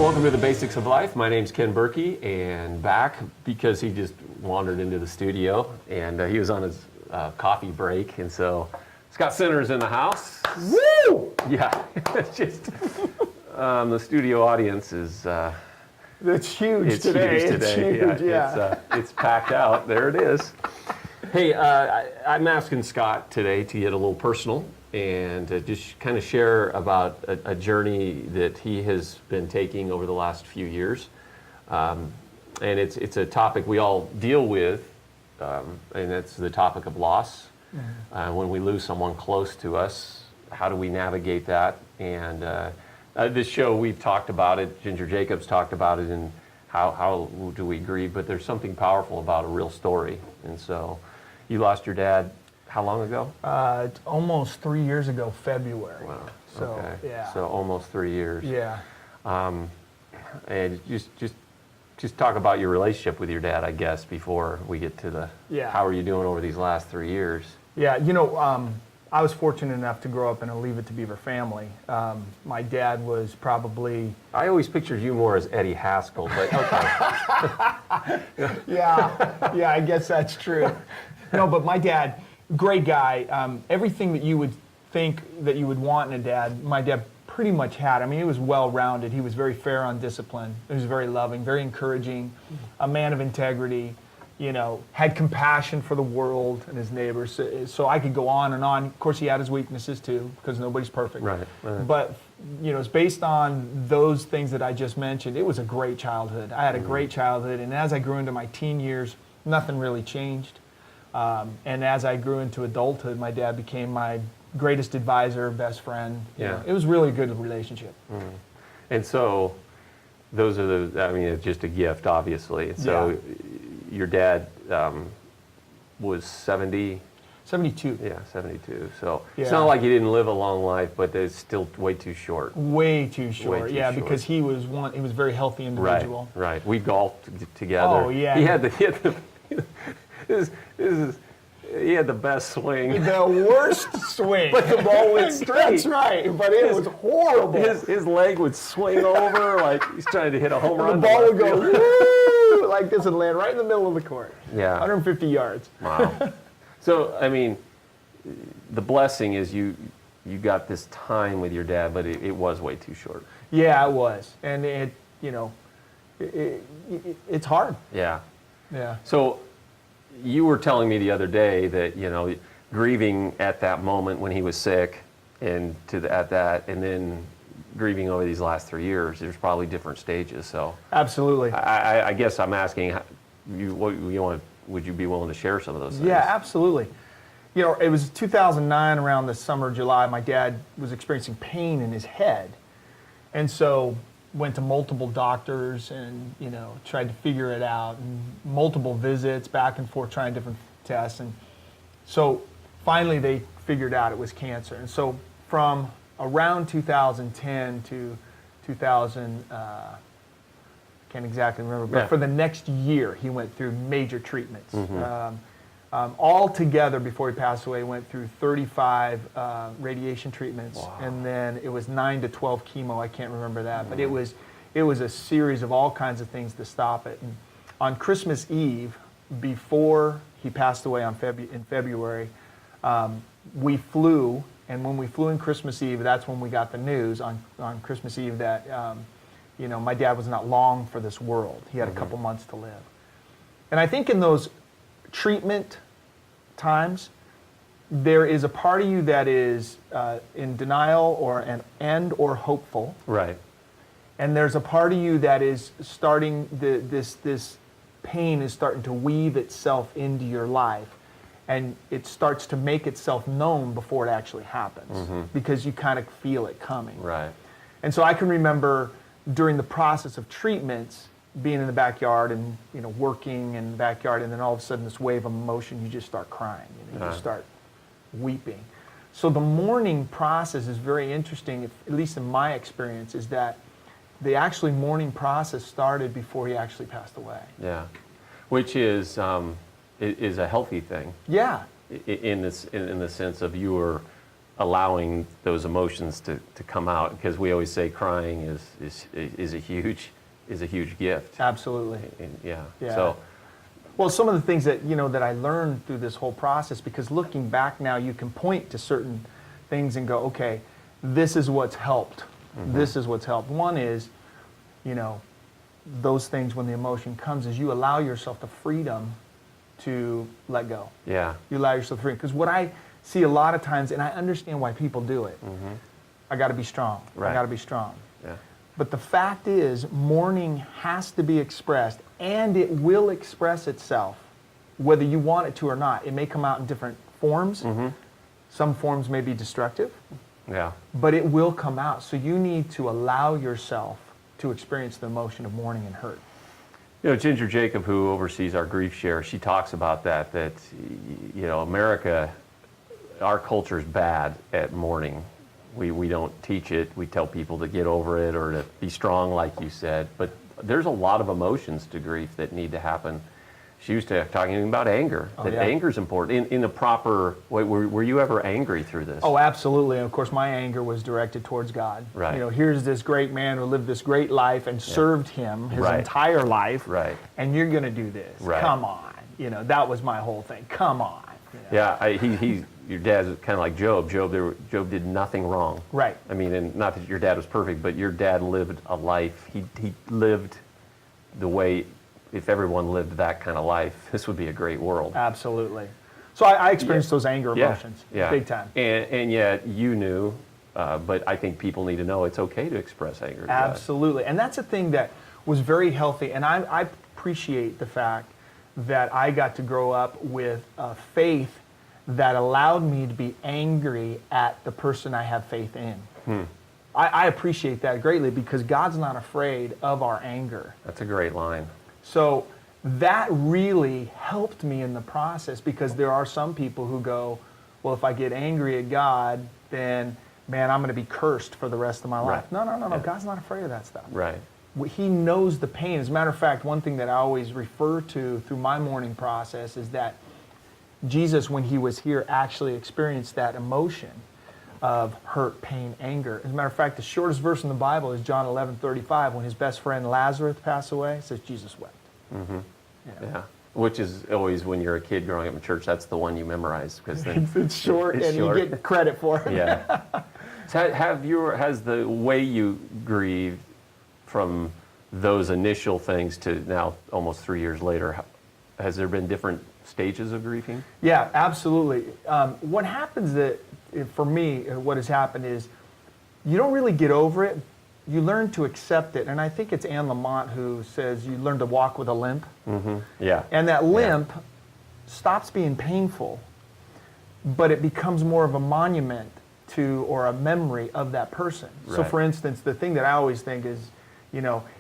welcome to the Basics of Life. My name's Ken Burkey, and back because he just wandered into the studio, and he was on his coffee break, and so Scott Center's in the house. Woo! Yeah, it's just the studio audience is. It's huge It's today. huge today. It's huge, yeah. It's packed out. There it is. Hey, I'm asking Scott today to get a little personal and to just kind of share about a journey that he has been taking over the last few years. And it's a topic we all deal with, and that's the topic of loss. Mm-hmm. When we lose someone close to us, how do we navigate that? And this show, we've talked about it. Ginger Jacobs talked about it, and how do we grieve? But there's something powerful about a real story. And so you lost your dad how long ago? Almost 3 years ago, February. Wow. So, okay. yeah. So almost 3 years. Yeah. And just talk about your relationship with your dad, I guess, before we get to the how are you doing over these last 3 years? Yeah, I was fortunate enough to grow up in a Leave It to Beaver family. My dad was probably... I always pictured you more as Eddie Haskell, but okay. Yeah, I guess that's true. No, but my dad, great guy. Everything that you would think that you would want in a dad, my dad pretty much had. I mean, he was well-rounded. He was very fair on discipline. He was very loving, very encouraging, a man of integrity. Had compassion for the world and his neighbors. So I could go on and on. Of course, he had his weaknesses too, because nobody's perfect. Right. But, it's based on those things that I just mentioned. It was a great childhood. I had a great childhood. And as I grew into my teen years, nothing really changed. And as I grew into adulthood, my dad became my greatest advisor, best friend. It was really a good relationship. Mm. And so those are it's just a gift, obviously. So your dad was 70? 72. Yeah, 72. So it's not like he didn't live a long life, but it's still way too short. Way too short. Way too short. Because he was a very healthy individual. Right. We golfed together. Oh, yeah. He had the best swing. The worst swing. But the ball went straight. That's right, but it was horrible. His leg would swing over like he's trying to hit a home run. The ball would go woo, like this and land right in the middle of the court. Yeah. 150 yards. Wow. So, the blessing is you got this time with your dad, but it was way too short. Yeah, it was. And it's hard. Yeah. Yeah. So, you were telling me the other day that, grieving at that moment when he was sick and and then grieving over these last 3 years, there's probably different stages. So absolutely. I guess I'm asking would you be willing to share some of those things? Yeah, absolutely. It was 2009 around the summer, July. My dad was experiencing pain in his head. And so went to multiple doctors and, tried to figure it out, and multiple visits back and forth, trying different tests. And so finally they figured out it was cancer. And so from around 2010 to 2000, can't exactly remember, but for the next year he went through major treatments. Mm-hmm. All together, before he passed away, went through 35 radiation treatments. Wow. And then it was 9 to 12 chemo. I can't remember that, but it was a series of all kinds of things to stop it. And on Christmas Eve, before he passed away in February, we flew, and when we flew in Christmas Eve, that's when we got the news on Christmas Eve that my dad was not long for this world. He had a couple months to live. And I think in those treatment times, there is a part of you that is in denial or hopeful. Right. And there's a part of you that is starting, this pain is starting to weave itself into your life. And it starts to make itself known before it actually happens, because you kind of feel it coming. Right. And so I can remember during the process of treatments, being in the backyard and working in the backyard, and then all of a sudden this wave of emotion, you just start crying, you just start weeping. So the mourning process is very interesting, at least in my experience, is that the actually mourning process started before he actually passed away. Yeah, which is a healthy thing. Yeah. In the sense of you were allowing those emotions to come out, because we always say crying is a huge gift. Absolutely. And yeah. Yeah. So Well, some of the things that that I learned through this whole process, because looking back now, you can point to certain things and go, okay, this is what's helped. This is what's helped. One is, those things when the emotion comes, is you allow yourself the freedom to let go. yeah. You allow yourself freedom. Because what I see a lot of times, and I understand why people do it, I got to be strong. Right. I got to be strong. Yeah. But the fact is, mourning has to be expressed, and it will express itself, whether you want it to or not. It may come out in different forms. Some forms may be destructive, Yeah. but it will come out. So you need to allow yourself to experience the emotion of mourning and hurt. Ginger Jacob, who oversees our grief share, she talks about that America, our culture is bad at mourning. We don't teach it. We tell people to get over it or to be strong, like you said. But there's a lot of emotions to grief that need to happen. She used to talking about anger, that anger is important in a proper way. Were you ever angry through this? Oh, absolutely. And of course, my anger was directed towards God. Right. Here's this great man who lived this great life and served him his Right. entire life. Right. And you're going to do this. Right. Come on. That was my whole thing. Come on. Yeah, your dad's kind of like Job. Job did nothing wrong. Right. I mean, and not that your dad was perfect, but your dad lived a life. He lived the way, if everyone lived that kind of life, this would be a great world. Absolutely. So I experienced those anger emotions big time. And yet you knew, but I think people need to know it's okay to express anger to God. Absolutely. And that's a thing that was very healthy. And I appreciate the fact that I got to grow up with a faith that allowed me to be angry at the person I have faith in. I appreciate that greatly, because God's not afraid of our anger. That's a great line. So that really helped me in the process, because there are some people who go, well, if I get angry at God, then, man, I'm going to be cursed for the rest of my life. Right. No. Yeah. God's not afraid of that stuff. Right. He knows the pain. As a matter of fact, one thing that I always refer to through my mourning process is that Jesus, when he was here, actually experienced that emotion of hurt, pain, anger. As a matter of fact, the shortest verse in the Bible is John 11:35. When his best friend Lazarus passed away, it says Jesus wept. Yeah. Which is always, when you're a kid growing up in church, that's the one you memorize, because then It's short, it's and short. you get credit for it. Yeah. So has the way you grieve from those initial things to now almost 3 years later, has there been different stages of grieving? Yeah, absolutely. What happens for me, what has happened is you don't really get over it. You learn to accept it. And I think it's Anne Lamott who says you learn to walk with a limp. Yeah. And that limp stops being painful, but it becomes more of a monument to, or a memory of that person. So Right. for instance, the thing that I always think is,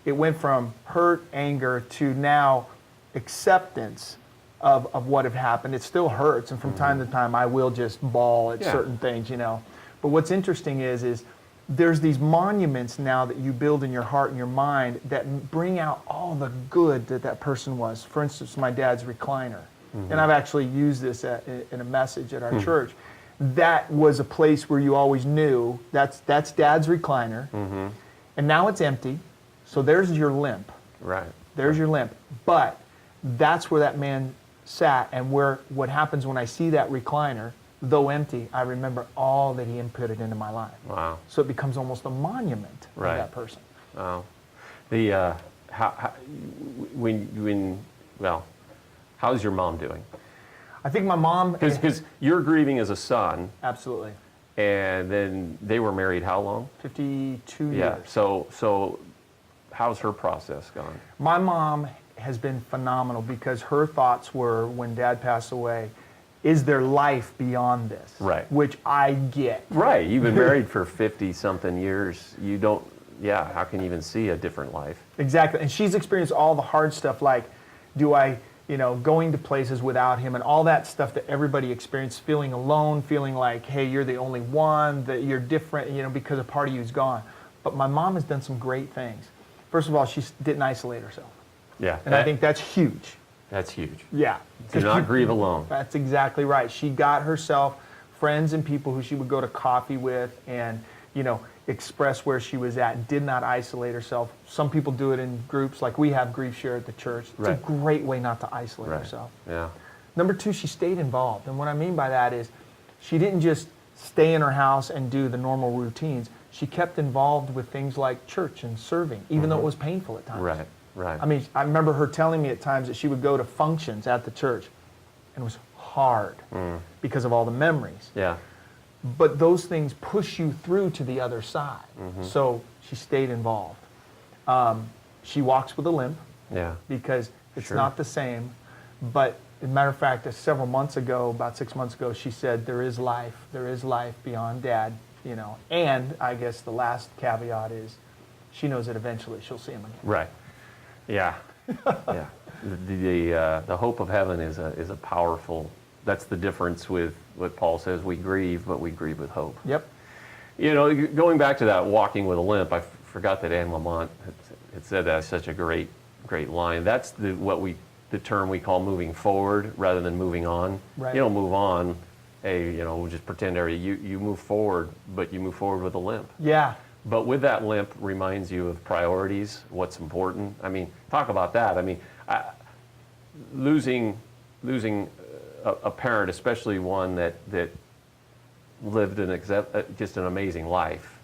it went from hurt, anger, to now acceptance of what had happened. It still hurts, and from time to time I will just bawl at certain things, But what's interesting is there's these monuments now that you build in your heart and your mind that bring out all the good that person was. For instance, my dad's recliner. And I've actually used this in a message at our church. That was a place where you always knew that's Dad's recliner. And now it's empty. So there's your limp. Right. There's your limp. But that's where that man sat, and what happens when I see that recliner, though empty, I remember all that he inputted into my life. Wow. So it becomes almost a monument of that person. Wow. How's your mom doing? I think my mom... Because you're grieving as a son, Absolutely. and then they were married how long? 52 years. Yeah. So how's her process gone? My mom has been phenomenal, because her thoughts were, when Dad passed away, is there life beyond this? Right. Which I get. Right. You've been married for 50-something years. You don't, how can you even see a different life? Exactly. And she's experienced all the hard stuff, like, going to places without him and all that stuff that everybody experienced, feeling alone, feeling like, hey, you're the only one, that you're different, because a part of you is gone. But my mom has done some great things. First of all, she didn't isolate herself. Yeah. And I think that's huge. That's huge. Yeah. Do not grieve alone. That's exactly right. She got herself friends and people who she would go to coffee with and, express where she was at, did not isolate herself. Some people do it in groups, like we have Grief Share at the church. It's a great way not to isolate herself. Yeah. Number two, she stayed involved. And what I mean by that is she didn't just stay in her house and do the normal routines. She kept involved with things like church and serving, even though it was painful at times. Right. I mean, I remember her telling me at times that she would go to functions at the church, and it was hard because of all the memories. Yeah. But those things push you through to the other side. So she stayed involved. She walks with a limp because it's not the same. But as a matter of fact, several months ago, about 6 months ago, she said, there is life beyond Dad, And I guess the last caveat is she knows that eventually she'll see him again. Right. Yeah. Yeah. The hope of heaven is a powerful. That's the difference with what Paul says. We grieve, but we grieve with hope. Yep. Going back to that walking with a limp, I forgot that Anne Lamont had said that. Such a great line. That's the term we call moving forward rather than moving on. Right. You don't move on. Hey, we'll just pretend you move forward, but you move forward with a limp. Yeah. But with that limp reminds you of priorities, what's important. I mean, talk about that. I mean, losing a parent, especially one that lived just an amazing life,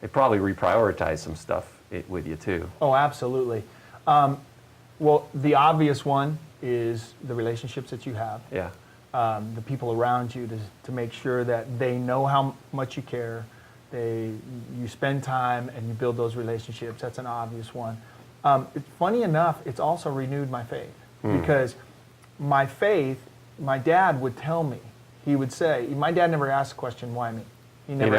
it probably reprioritized some stuff with you too. Oh, absolutely. Well, the obvious one is the relationships that you have. Yeah. The people around you to make sure that they know how much you care. You spend time and you build those relationships. That's an obvious one. Funny enough, it's also renewed my faith because my faith, my dad would tell me, he would say, my dad never asked the question, why me? He never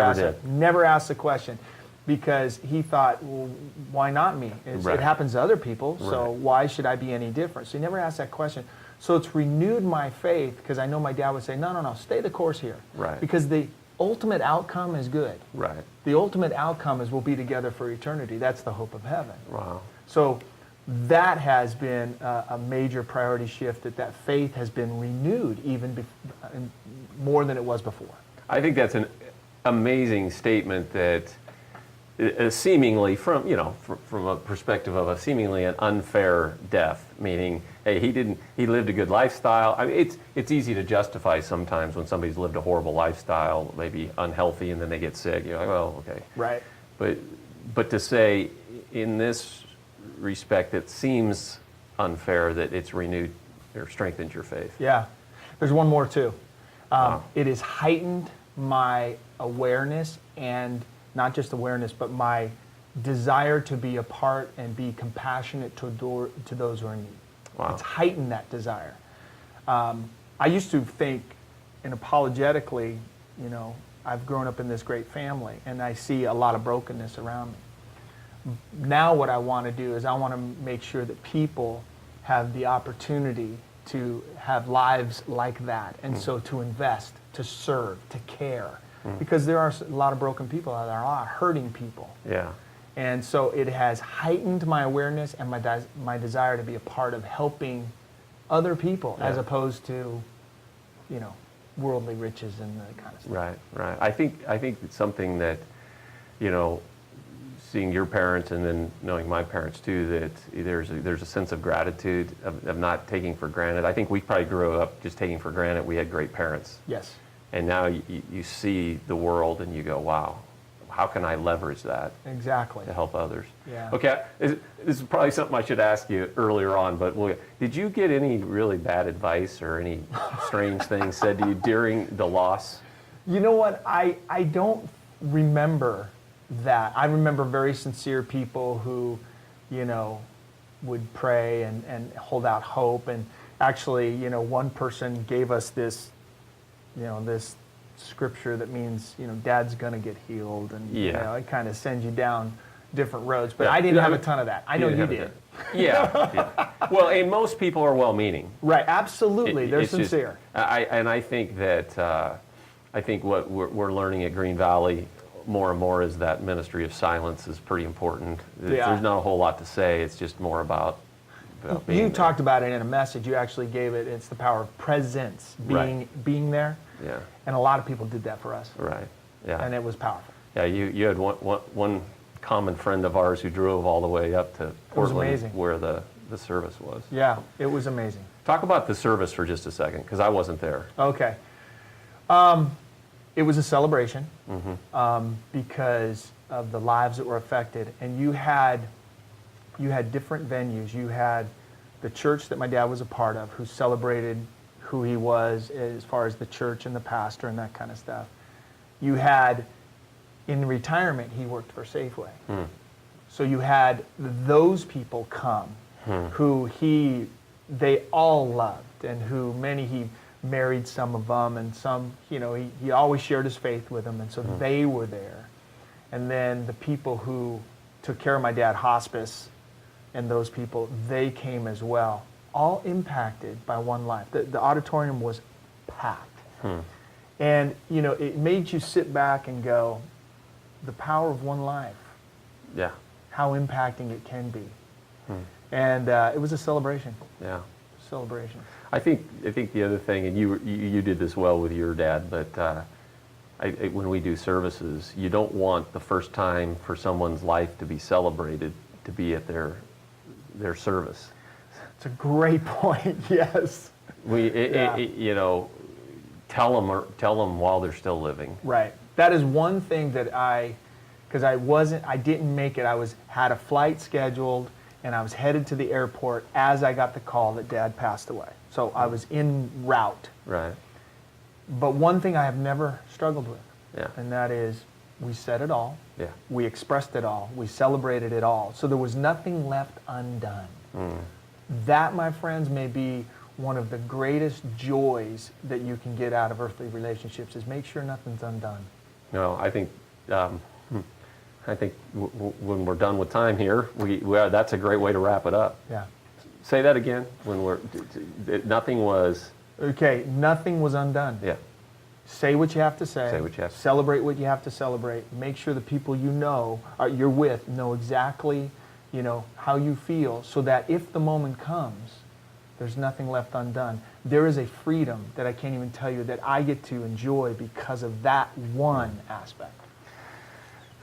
asked the question because he thought, well, why not me? It happens to other people, so why should I be any different? So he never asked that question. So it's renewed my faith because I know my dad would say, no, stay the course here. Right. Because the ultimate outcome is good. Right. The ultimate outcome is we'll be together for eternity. That's the hope of heaven. Wow. So that has been a major priority shift, that faith has been renewed even more than it was before. I think that's an amazing statement that seemingly from a perspective of a seemingly an unfair death, meaning, hey, he lived a good lifestyle. I mean, it's easy to justify sometimes when somebody's lived a horrible lifestyle, maybe unhealthy, and then they get sick. You're like, well, okay. Right. But to say in this respect, it seems unfair that it's renewed or strengthened your faith. Yeah. There's one more too. It has heightened my awareness, and not just awareness, but my desire to be a part and be compassionate to those who are in need. Wow. It's heightened that desire. I used to think, and apologetically, I've grown up in this great family, and I see a lot of brokenness around me. Now what I want to do is I want to make sure that people have the opportunity to have lives like that, and so to invest, to serve, to care. Because there are a lot of broken people out there, a lot of hurting people. Yeah. And so it has heightened my awareness and my desire to be a part of helping other people as opposed to, worldly riches and that kind of stuff. Right. I think it's something that, seeing your parents and then knowing my parents too, that there's a sense of gratitude of not taking for granted. I think we probably grew up just taking for granted we had great parents. Yes. And now you see the world and you go, wow, how can I leverage that Exactly. to help others? Yeah. Okay, this is probably something I should ask you earlier on, but did you get any really bad advice or any strange things said to you during the loss? You know what? I don't remember that. I remember very sincere people who, would pray and hold out hope. And actually, one person gave us this scripture that means, Dad's going to get healed, and it kind of sends you down different roads. But I didn't have a ton of that. I know you did. Yeah. Well, and most people are well-meaning. Right. Absolutely. They're sincere. I think that what we're learning at Green Valley more and more is that ministry of silence is pretty important. There's not a whole lot to say. It's just more about about being You there. talked about it in a message. You actually gave it. It's the power of presence, being there. Yeah. And a lot of people did that for us, Right. Yeah. and it was powerful. Yeah. You had one common friend of ours who drove all the way up to Portland, amazing. where the service was. Yeah, it was amazing. Talk about the service for just a second, because I wasn't there. Okay. It was a celebration because of the lives that were affected, and you had different venues. You had the church that my dad was a part of, who celebrated who he was as far as the church and the pastor and that kind of stuff. You had, in retirement, he worked for Safeway. So you had those people come who they all loved, and who he married some of them, and some, he always shared his faith with them, and so they were there. And then the people who took care of my dad, hospice, and those people, they came as well, all impacted by one life. The auditorium was packed. And, it made you sit back and go, the power of one life, Yeah. how impacting it can be. And it was a celebration. Yeah. Celebration. I think the other thing, and you did this well with your dad, but when we do services, you don't want the first time for someone's life to be celebrated to be at their service. It's a great point. Yes. Tell them while they're still living. Right. That is one thing that because I didn't make it. Had a flight scheduled, and I was headed to the airport as I got the call that Dad passed away. So I was en route. Right. But one thing I have never struggled with, Yeah. and that is, we said it all. Yeah. We expressed it all. We celebrated it all. So there was nothing left undone. That, my friends, may be one of the greatest joys that you can get out of earthly relationships, is make sure nothing's undone. No, I think when we're done with time here, that's a great way to wrap it up. Yeah. Say that again. Nothing was. Okay, nothing was undone. Yeah. Say what you have to say. Say what you have to say. Celebrate what you have to celebrate. Make sure the people you're with know exactly, how you feel, so that if the moment comes, there's nothing left undone. There is a freedom that I can't even tell you that I get to enjoy because of that one aspect.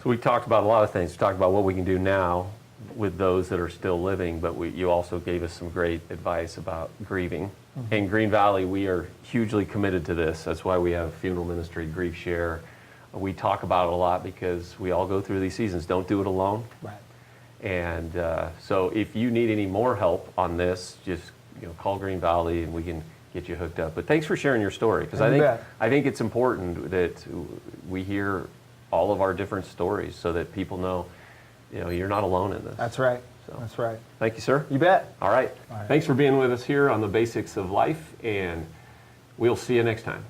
So we talked about a lot of things. We talked about what we can do now with those that are still living, but you also gave us some great advice about grieving. In Green Valley, we are hugely committed to this. That's why we have funeral ministry, Grief Share. We talk about it a lot because we all go through these seasons. Don't do it alone. Right. And so if you need any more help on this, just call Green Valley and we can get you hooked up. But thanks for sharing your story, because I think it's important that we hear all of our different stories so that people know, you're not alone in this. That's right. So. That's right. Thank you, sir. You bet. All right. All right. Thanks for being with us here on the Basics of Life, and we'll see you next time.